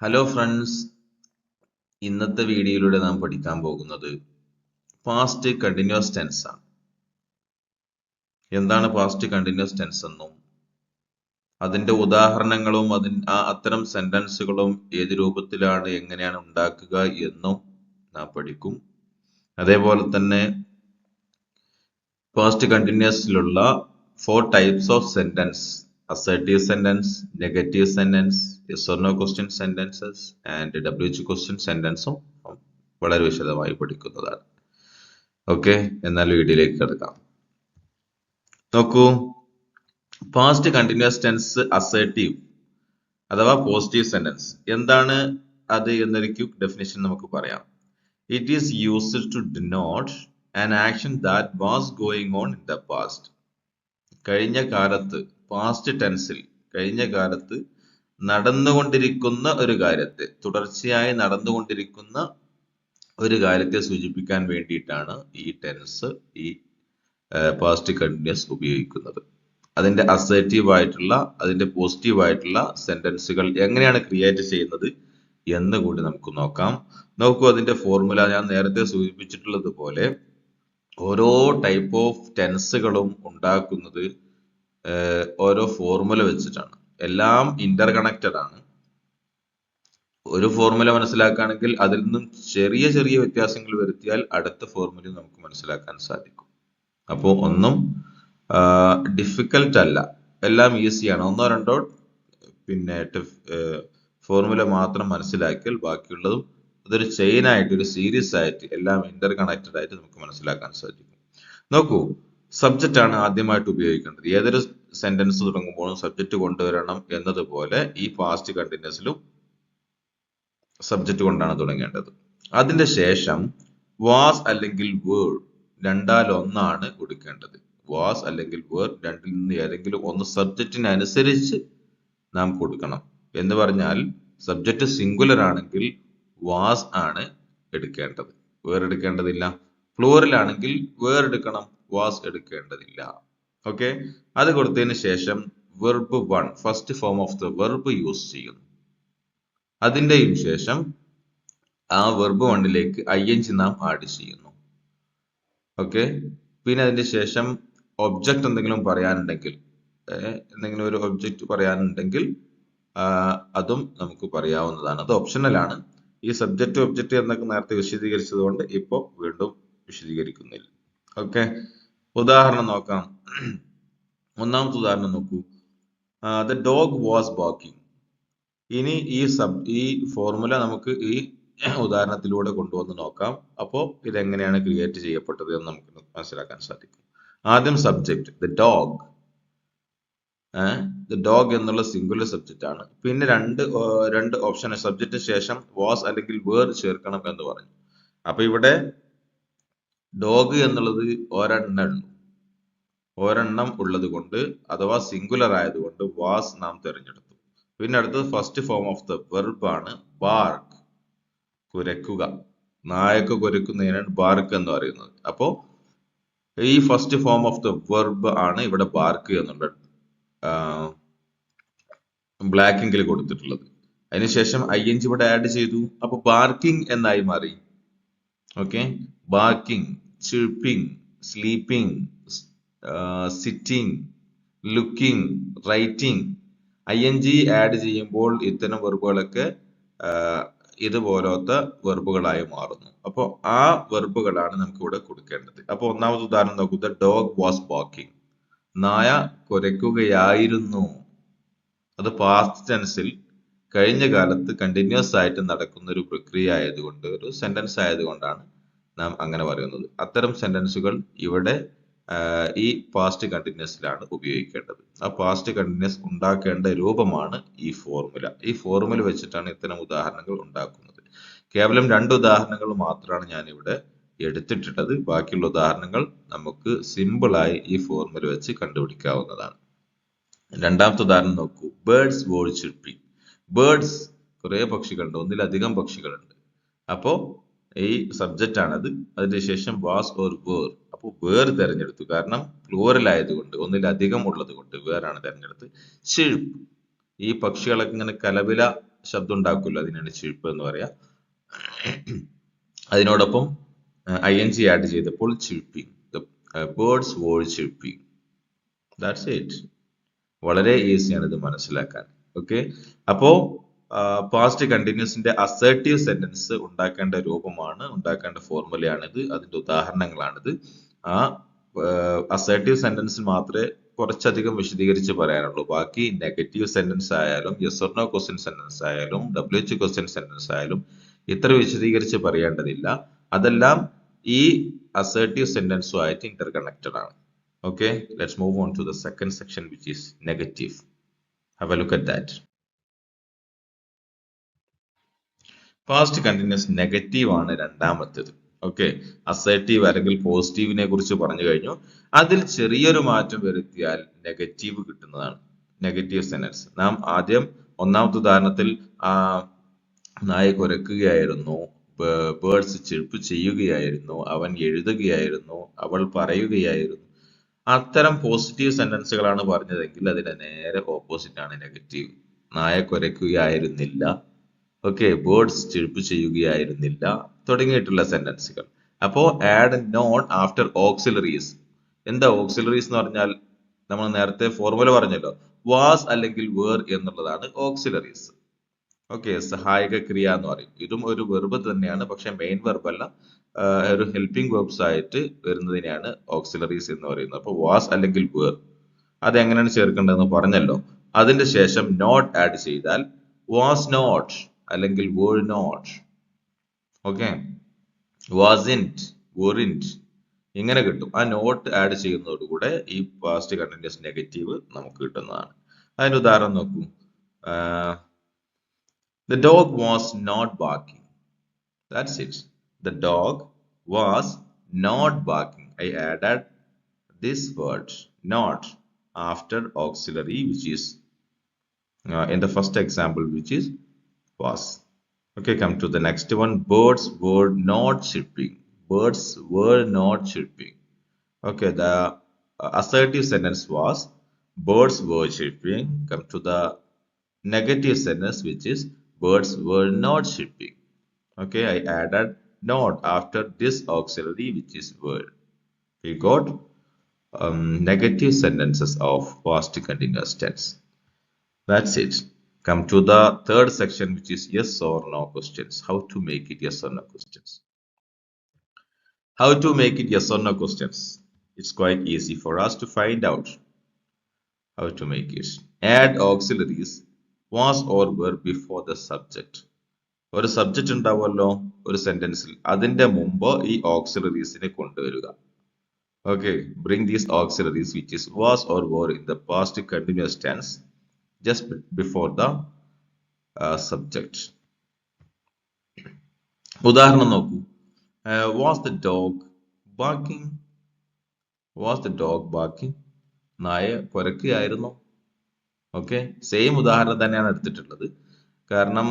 Hello friends, ഇന്നത്തെ വീഡിയോയിലൂടെ നാം പഠിക്കാൻ പോകുന്നത് പാസ്റ്റ് കണ്ടിന്യൂസ് ടെൻസ് ആണ്. എന്താണ് പാസ്റ്റ് കണ്ടിന്യൂസ് ടെൻസ് എന്നും അതിന്റെ ഉദാഹരണങ്ങളും അത്തരം സെന്റൻസുകളും ഏത് രൂപത്തിലാണ് എങ്ങനെയാണ് ഉണ്ടാക്കുക എന്നും നാം പഠിക്കും. അതേപോലെ തന്നെ പാസ്റ്റ് കണ്ടിന്യൂസിലുള്ള 4 types of sentence: assertive sentence, negative sentence, yes or no question sentences and WH question sentenceും വളരെ വിശദമായി പഠിക്കുന്നതാണ്. ഓക്കെ, എന്നാൽ വീഡിയോയിലേക്ക് കിടക്കാം. നോക്കൂ, പാസ്റ്റ് കണ്ടിന്യൂസ് ടെൻസ് അസേർട്ടീവ് അഥവാ പോസിറ്റീവ് സെന്റൻസ് എന്താണ് അത് എന്നൊരു ക്വിക്ക് ഡെഫിനിഷൻ നമുക്ക് പറയാം. It is used to denote an action that was going on in the past. കഴിഞ്ഞ കാലത്ത്, പാസ്റ്റ് ടെൻസിൽ കഴിഞ്ഞ കാലത്ത് നടന്നുകൊണ്ടിരിക്കുന്ന ഒരു കാര്യത്തെ, തുടർച്ചയായി നടന്നുകൊണ്ടിരിക്കുന്ന ഒരു കാര്യത്തെ സൂചിപ്പിക്കാൻ വേണ്ടിയിട്ടാണ് ഈ ടെൻസ്, ഈ പാസ്റ്റ് കണ്ടിന്യൂസ് ഉപയോഗിക്കുന്നത്. അതിന്റെ അസേർട്ടീവ് ആയിട്ടുള്ള, അതിന്റെ പോസിറ്റീവ് ആയിട്ടുള്ള സെന്റൻസുകൾ എങ്ങനെയാണ് ക്രിയേറ്റ് ചെയ്യുന്നത് എന്ന് കൂടി നമുക്ക് നോക്കാം. നോക്കൂ, അതിന്റെ ഫോർമുല ഞാൻ നേരത്തെ സൂചിപ്പിച്ചിട്ടുള്ളത് പോലെ ഓരോ ടൈപ്പ് ഓഫ് ടെൻസുകളും ഉണ്ടാക്കുന്നത് ഓരോ ഫോർമുല വെച്ചിട്ടാണ്. എല്ലാം ഇന്റർ കണക്റ്റഡ് ആണ്. ഒരു ഫോർമുല മനസ്സിലാക്കുകയാണെങ്കിൽ അതിൽ നിന്നും ചെറിയ ചെറിയ വ്യത്യാസങ്ങൾ വരുത്തിയാൽ അടുത്ത ഫോർമുല നമുക്ക് മനസ്സിലാക്കാൻ സാധിക്കും. അപ്പോൾ ഒന്നും ഡിഫിക്കൽട്ട് അല്ല, എല്ലാം ഈസിയാണ്. ഒന്നോ രണ്ടോ ഫോർമുല മാത്രം മനസ്സിലാക്കിയാൽ ബാക്കിയുള്ളതും അതൊരു ചെയിൻ ആയിട്ട്, ഒരു സീരീസ് ആയിട്ട്, എല്ലാം ഇന്റർ കണക്റ്റഡ് ആയിട്ട് നമുക്ക് മനസ്സിലാക്കാൻ സാധിക്കും. നോക്കൂ, സബ്ജക്റ്റ് ആണ് ആദ്യമായിട്ട് ഉപയോഗിക്കേണ്ടത്. ഏതൊരു സെന്റൻസ് തുടങ്ങുമ്പോഴും സബ്ജക്റ്റ് കൊണ്ടുവരണം എന്നതുപോലെ ഈ പാസ്റ്റ് കണ്ടിന്യൂസിലും സബ്ജക്റ്റ് കൊണ്ടാണ് തുടങ്ങേണ്ടത്. അതിന്റെ ശേഷം വാസ് അല്ലെങ്കിൽ വേർ രണ്ടാൽ ഒന്നാണ് കൊടുക്കേണ്ടത്. വാസ് അല്ലെങ്കിൽ വേർ രണ്ടിൽ നിന്ന് ഏതെങ്കിലും ഒന്ന് സബ്ജക്റ്റിനനുസരിച്ച് നാം കൊടുക്കണം. എന്ന് പറഞ്ഞാൽ സബ്ജക്റ്റ് സിംഗുലർ ആണെങ്കിൽ വാസ് ആണ് എടുക്കേണ്ടത്, വേർ എടുക്കേണ്ടതില്ല. പ്ലൂറൽ ആണെങ്കിൽ വേർ എടുക്കണം, വാസ് എടുക്കേണ്ടതില്ല. ഓക്കെ, അത് കൊടുത്തതിന് ശേഷം verb 1, first form of the verb use ചെയ്യുന്നു. അതിന്റെയും ശേഷം ആ വെർബ് 1ലേക്ക് ing നാം ആഡ് ചെയ്യുന്നു. ഓക്കെ, പിന്നെ അതിന്റെ ശേഷം ഒബ്ജക്റ്റ് എന്തെങ്കിലും പറയാനുണ്ടെങ്കിൽ, എന്തെങ്കിലും ഒരു ഒബ്ജക്റ്റ് പറയാനുണ്ടെങ്കിൽ അതും നമുക്ക് പറയാവുന്നതാണ്. അത് ഓപ്ഷണൽ ആണ്. ഈ സബ്ജക്റ്റ് ഒബ്ജക്റ്റ് എന്നൊക്കെ നേരത്തെ വിശദീകരിച്ചത് കൊണ്ട് ഇപ്പോൾ വീണ്ടും വിശദീകരിക്കുന്നില്ല. ഓക്കെ, ഉദാഹരണം നോക്കാം. ഒന്നാമത്തെ ഉദാഹരണം നോക്കൂ, ദ ഡോഗ് വാസ് ബാർക്കിംഗ്. ഇനി ഈ ഫോർമുല നമുക്ക് ഈ ഉദാഹരണത്തിലൂടെ കൊണ്ടുവന്ന് നോക്കാം. അപ്പോൾ ഇതെങ്ങനെയാണ് ക്രിയേറ്റ് ചെയ്യപ്പെട്ടത് എന്ന് നമുക്ക് മനസ്സിലാക്കാൻ സാധിക്കും. ആദ്യം subject the dog. The dog എന്നുള്ള സിംഗുലർ സബ്ജക്റ്റ് ആണ്. പിന്നെ രണ്ട് ഓപ്ഷൻ, സബ്ജക്റ്റിന് ശേഷം വാസ് അല്ലെങ്കിൽ വേർ ചേർക്കണം എന്ന് പറഞ്ഞു. അപ്പൊ ഇവിടെ ഡോഗ് എന്നുള്ളത് ഒരെണ്ണം ഉള്ളത് കൊണ്ട്, അഥവാ സിംഗുലർ ആയതുകൊണ്ട് വാസ് നാം തിരഞ്ഞെടുത്തു. പിന്നെ അടുത്തത് first form of the verb ആണ് ബാർക്ക്, കുരക്കുക. നായക്ക് കുരക്കുന്നതിനാണ് ബാർക്ക് എന്ന് പറയുന്നത്. അപ്പോ ഈ first form of the verb ആണ് ഇവിടെ ബാർക്ക് എന്നുള്ള ബ്ലാക്കിങ്കിൽ കൊടുത്തിട്ടുള്ളത്. അതിനുശേഷം ing ഇവിടെ ആഡ് ചെയ്തു. അപ്പൊ ബാർക്കിംഗ് എന്നായി മാറി. Okay, barking, chirping, sleeping, sitting, looking, writing. ing add ചെയ്യുമ്പോൾ ഇത്തരം വെർബുകളൊക്കെ ഇതുപോലത്തെ വെർബുകളായി മാറുന്നു. അപ്പോൾ ആ വെർബുകളാണ് നമുക്ക് ഇവിടെ കൊടുക്കേണ്ടത്. അപ്പോൾ ഒന്നാമത്തെ ഉദാഹരണം നോക്കൂ, ദ ഡോഗ് വാസ് ബാർക്കിംഗ്. നായ കുരയ്ക്കുകയായിരുന്നു. അത് പാസ്റ്റ് ടെൻസിൽ കഴിഞ്ഞ കാലത്ത് കണ്ടിന്യൂസ് ആയിട്ട് നടക്കുന്ന ഒരു പ്രക്രിയ ആയതുകൊണ്ട്, ഒരു സെന്റൻസ് ആയതുകൊണ്ടാണ് നാം അങ്ങനെ പറയുന്നത്. അത്തരം സെന്റൻസുകൾ ഇവിടെ ഈ പാസ്റ്റ് കണ്ടിന്യൂസിലാണ് ഉപയോഗിക്കേണ്ടത്. ആ പാസ്റ്റ് കണ്ടിന്യൂസ് ഉണ്ടാക്കേണ്ട രൂപമാണ് ഈ ഫോർമുല. ഈ ഫോർമുല വെച്ചിട്ടാണ് ഇത്തരം ഉദാഹരണങ്ങൾ ഉണ്ടാക്കുന്നത്. കേവലം 2 ഉദാഹരണങ്ങൾ മാത്രമാണ് ഞാൻ ഇവിടെ എടുത്തിട്ടുള്ളത്. ബാക്കിയുള്ള ഉദാഹരണങ്ങൾ നമുക്ക് സിമ്പിളായി ഈ ഫോർമുല വെച്ച് കണ്ടുപിടിക്കാവുന്നതാണ്. രണ്ടാമത്തെ ഉദാഹരണം നോക്കൂ, ബേർഡ്സ് വേർ ചിർപ്പിംഗ്. ബേർഡ്സ്, കുറെ പക്ഷികളുണ്ട്, ഒന്നിലധികം പക്ഷികളുണ്ട്. അപ്പോ ഈ സബ്ജക്റ്റ് ആണത്. അതിന് ശേഷം വാസ് ഓർ വേർ. അപ്പോൾ വേർ തിരഞ്ഞെടുത്തു, കാരണം പ്ലൂറൽ ആയതുകൊണ്ട്, ഒന്നിലധികം ഉള്ളത് കൊണ്ട് വേർ ആണ് തിരഞ്ഞെടുത്ത്. ചിർപ്പ്, ഈ പക്ഷികളൊക്കെ ഇങ്ങനെ കലപില ശബ്ദം ഉണ്ടാക്കുമല്ലോ, അതിനാണ് ചിഴുപ്പ് എന്ന് പറയാ. അതിനോടൊപ്പം ING ആഡ് ചെയ്തപ്പോൾ chirping. Birds were chirping. That's it. വളരെ ഈസിയാണ് ഇത് മനസ്സിലാക്കാൻ. ഓക്കെ, അപ്പോ പാസ്റ്റ് കണ്ടിന്യൂസിന്റെ അസേർട്ടീവ് സെന്റൻസ് ഉണ്ടാക്കേണ്ട രൂപമാണ്, ഉണ്ടാക്കേണ്ട ഫോർമുലയാണിത്, അതിന്റെ ഉദാഹരണങ്ങളാണിത്. ആ അസേർട്ടീവ് സെന്റൻസിൽ മാത്രമേ കുറച്ചധികം വിശദീകരിച്ച് പറയാനുള്ളൂ. ബാക്കി നെഗറ്റീവ് സെന്റൻസ് ആയാലും yes or no question sentence ആയാലും WH ക്വസ്റ്റ്യൻ സെന്റൻസ് ആയാലും ഇത്ര വിശദീകരിച്ച് പറയേണ്ടതില്ല. അതെല്ലാം ഈ അസേർട്ടീവ് സെന്റൻസുമായിട്ട് ഇന്റർകണക്റ്റഡ് ആണ്. Okay, let's move on to the second section, which is negative. Have a look at that. Past continuous negative ആണ് രണ്ടാമത്തേത്. ഓക്കെ, അസേർട്ടീവ് അല്ലെങ്കിൽ പോസിറ്റീവിനെ കുറിച്ച് പറഞ്ഞു കഴിഞ്ഞു. അതിൽ ചെറിയൊരു മാറ്റം വരുത്തിയാൽ നെഗറ്റീവ് കിട്ടുന്നതാണ്, നെഗറ്റീവ് സെന്റൻസ്. നാം ആദ്യം ഒന്നാമത്തെ ഉദാഹരണത്തിൽ നായ കുരക്കുകയായിരുന്നു, ബേർഡ്സ് ചിരിപ്പ് ചെയ്യുകയായിരുന്നു, അവൻ എഴുതുകയായിരുന്നു, അവൾ പറയുകയായിരുന്നു. അത്തരം പോസിറ്റീവ് സെന്റൻസുകളാണ് പറഞ്ഞതെങ്കിൽ അതിന്റെ നേരെ ഓപ്പോസിറ്റ് ആണ് നെഗറ്റീവ്. നായ കുരയ്ക്കുകയായിരുന്നില്ല, ഓക്കെ, ബേർഡ്സ് ചിരിപ്പ് ചെയ്യുകയായിരുന്നില്ല തുടങ്ങിയിട്ടുള്ള സെന്റൻസുകൾ. അപ്പോ ആഡ് നോട്ട് ആഫ്റ്റർ ഓക്സിലറീസ്. എന്താ ഓക്സിലറീസ് എന്ന് പറഞ്ഞാൽ? നമ്മൾ നേരത്തെ ഫോർമുല പറഞ്ഞല്ലോ, വാസ് അല്ലെങ്കിൽ വേർ എന്നുള്ളതാണ് ഓക്സിലറീസ്. ഓക്കെ, സഹായക ക്രിയ എന്ന് പറയും. ഇതും ഒരു വെർബ് തന്നെയാണ്, പക്ഷെ മെയിൻ വെർബ് അല്ല, ഒരു ഹെൽപ്പിംഗ് വെർബ്സ് ആയിട്ട് വരുന്നതിനെയാണ് ഓക്സിലറീസ് എന്ന് പറയുന്നത്. അപ്പൊ വാസ് അല്ലെങ്കിൽ വേർ, അത് എങ്ങനെയാണ് ചേർക്കേണ്ടതെന്ന് പറഞ്ഞല്ലോ. അതിന്റെ ശേഷം നോട്ട് ആഡ് ചെയ്താൽ വാസ് നോട്ട് അല്ലെങ്കിൽ വേർ നോട്ട്, ഓക്കെ, വാസിന്റ്, വെറിന്റ്, ഇങ്ങനെ കിട്ടും. ആ നോട്ട് ആഡ് ചെയ്യുന്നതോടുകൂടെ ഈ പാസ്റ്റ് കണ്ടിന്യൂസ് നെഗറ്റീവ് നമുക്ക് കിട്ടുന്നതാണ്. അതിന്റെ ഉദാഹരണം നോക്കൂ. The dog was not barking. That's it. The dog was not barking. I added this word not after auxiliary, which is in the first example, which is was. Okay, come to the next one. Birds were not chirping. Birds were not chirping. Okay, the assertive sentence was birds were chirping. Come to the negative sentence, which is birds were not chirping. Okay, I added not after this auxiliary, which is were. We got negative sentences of past continuous tense. That's it. Come to the third section, which is yes or no questions. How to make it yes or no questions. How to make it yes or no questions. It's quite easy for us to find out how to make it. Add auxiliaries was or were before the subject. ഒരു subject ഉണ്ടാവുമല്ലോ ഒരു സെന്റൻസിൽ, അതിന്റെ മുമ്പ് ഈ ഓക്സിലറീസിനെ കൊണ്ടുവരിക. Okay, bring these auxiliaries which is was or were in the past continuous tense just before the subject. ഉദാഹരണം നോക്കൂ. Was the dog barking? Was the dog barking? നായ കുരയ്ക്കുകയായിരുന്നു. ഓക്കെ, സെയിം ഉദാഹരണം തന്നെയാണ് എടുത്തിട്ടുള്ളത്, കാരണം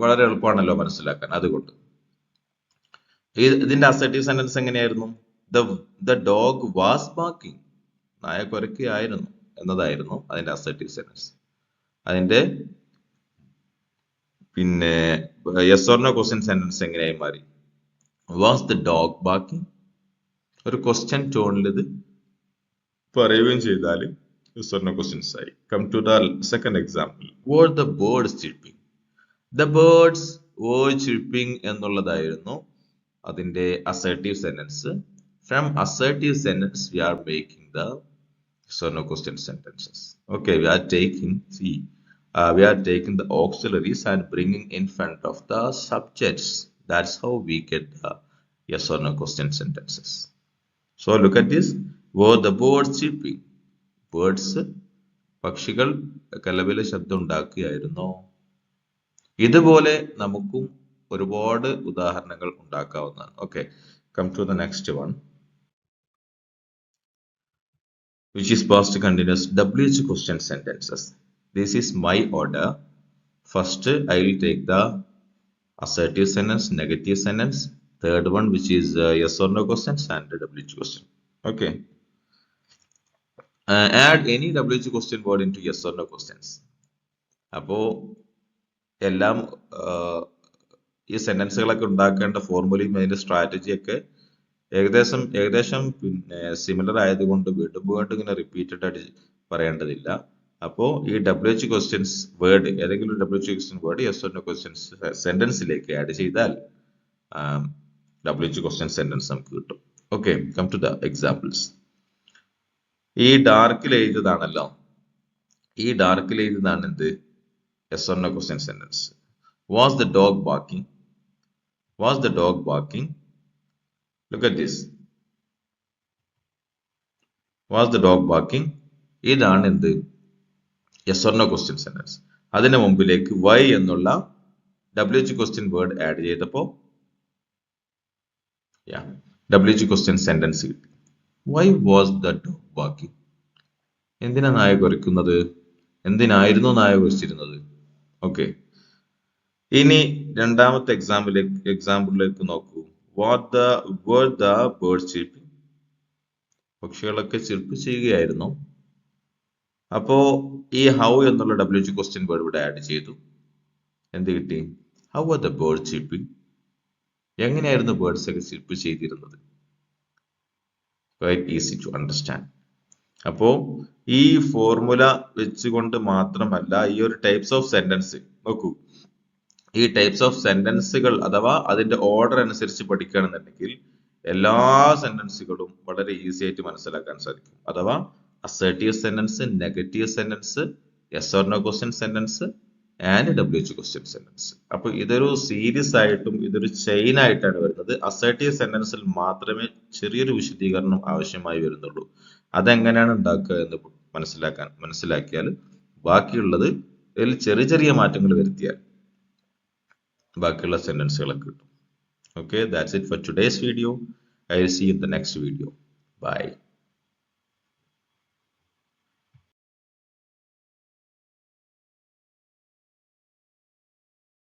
വളരെ എളുപ്പമാണല്ലോ മനസ്സിലാക്കാൻ. അതുകൊണ്ട് ഇതിന്റെ അസർട്ടീവ് സെന്റൻസ് എങ്ങനെയായിരുന്നു? The dog was barking. നായ കുരയ്ക്കുകയായിരുന്നു എന്നതായിരുന്നു അതിന്റെ അസർട്ടീവ് സെന്റൻസ്. അതിന്റെ പിന്നെ yes or no question sentence എങ്ങനെയായി മാറി? Was the dog barking? ഒരു ക്വസ്റ്റ്യൻ ടോണിൽ ഇത് പറയുകയും ചെയ്താൽ യെസ് ഓർ നോ ക്വസ്റ്റ്യൻസ് ആയി. Come to the second example. Were the birds chirping? The birds were chirping എന്നുള്ളതായിരുന്നു അതിന്റെ അസർട്ടീവ് സെന്റൻസ്. From assertive sentence we are making the yes or no question sentences. Okay, we are taking the auxiliaries and bringing in front of the subjects. That's how we get the yes or no question sentences. So look at this. Were the birds chirping? Birds, പക്ഷികൾ കലപില ശബ്ദം ഉണ്ടാക്കുകയായിരുന്നോ? ഇതുപോലെ നമുക്കും ഒരുപാട് ഉദാഹരണങ്ങൾ ഉണ്ടാക്കാവുന്നതാണ്. Okay, come to the next one, which is past continuous WH question sentences. This is my order. First, I will take the assertive sentence, negative sentence. Third one, which is yes or no questions, and the WH question. Okay. Add any WH question word into yes or no questions. അപ്പോ എല്ലാം ഈ സെന്റൻസുകളൊക്കെ ഉണ്ടാക്കേണ്ട ഫോർമുലയും അതിന്റെ സ്ട്രാറ്റജിയൊക്കെ ഏകദേശം പിന്നെ similar ആയതുകൊണ്ട് വീണ്ടും വീണ്ടും ഇങ്ങനെ റിപ്പീറ്റഡ് ആയിട്ട് പറയേണ്ടതില്ല. അപ്പോൾ ഈ WH ക്വസ്റ്റ്യൻസ് വേർഡ് ഏതെങ്കിലും ഒരു WH question word yes or no questions സെന്റൻസിലേക്ക് ആഡ് ചെയ്താൽ WH ക്വസ്റ്റ്യൻ സെന്റൻസ് നമുക്ക് കിട്ടും. Okay, come to the examples. ഈ ഡാർക്കിൽ എഴുതിയതാണല്ലോ, ഈ ഡാർക്കിൽ എഴുതുന്നതാണ് എന്ത് yes or no question sentence. Was the dog barking? Was the dog barking? Look at this. Was the dog barking? ഇതാണ് എന്ത് yes or no question sentence. അതിന് മുമ്പിലേക്ക് വൈ എന്നുള്ള WH ക്വസ്റ്റ്യൻ വേർഡ് ആഡ് ചെയ്തപ്പോൾ WH ക്വസ്റ്റ്യൻ സെന്റൻസ് കിട്ടി. Why was the dog barking? എന്തിനാ നായ കുരയ്ക്കുന്നത്? എന്തിനായിരുന്നു നായ കുരച്ചിരുന്നത്? ഓക്കെ, ഇനി രണ്ടാമത്തെ എക്സാമ്പിളിലേക്ക് നോക്കൂ. were the birds chirping? പക്ഷികളൊക്കെ ചിർപ്പ് ചെയ്യുകയായിരുന്നു. അപ്പോ ഈ ഹൗ എന്നുള്ള WH ക്വസ്റ്റ്യൻ വേർഡ് ഇവിടെ ആഡ് ചെയ്തു. എന്ത് കിട്ടി? How are the bird chirping? എങ്ങനെയായിരുന്നു ബേർഡ്സ് ഒക്കെ ചിർപ്പ് ചെയ്തിരുന്നത്? Quite easy to understand. അപ്പോ ഈ ഫോർമുല വെച്ചുകൊണ്ട് മാത്രമല്ല, ഈ ഒരു ടൈപ്സ് ഓഫ് സെന്റൻസ് നോക്കൂ, ഈ ടൈപ്സ് ഓഫ് സെന്റൻസുകൾ അഥവാ അതിന്റെ ഓർഡർ അനുസരിച്ച് പഠിക്കുകയാണെന്നുണ്ടെങ്കിൽ എല്ലാ സെന്റൻസുകളും വളരെ ഈസി ആയിട്ട് മനസ്സിലാക്കാൻ സാധിക്കും. അഥവാ assertive sentence, negative sentence, yes or no question sentence and WH question sentence. അപ്പൊ ഇതൊരു സീരീസ് ആയിട്ടും ഇതൊരു ചെയിൻ ആയിട്ടാണ് വരുന്നത്. അസേർട്ടീവ് സെന്റൻസിൽ മാത്രമേ ചെറിയൊരു വിശദീകരണം ആവശ്യമായി വരുന്നുള്ളൂ. അതെങ്ങനെയാണ് ഉണ്ടാക്കുക എന്ന് മനസ്സിലാക്കിയാൽ ബാക്കിയുള്ളത് ഇതിൽ ചെറിയ ചെറിയ മാറ്റങ്ങൾ വരുത്തിയാൽ ബാക്കിയുള്ള സെന്റൻസുകളൊക്കെ കിട്ടും. Okay, that's it for today's video. I will see you in the next video. Bye.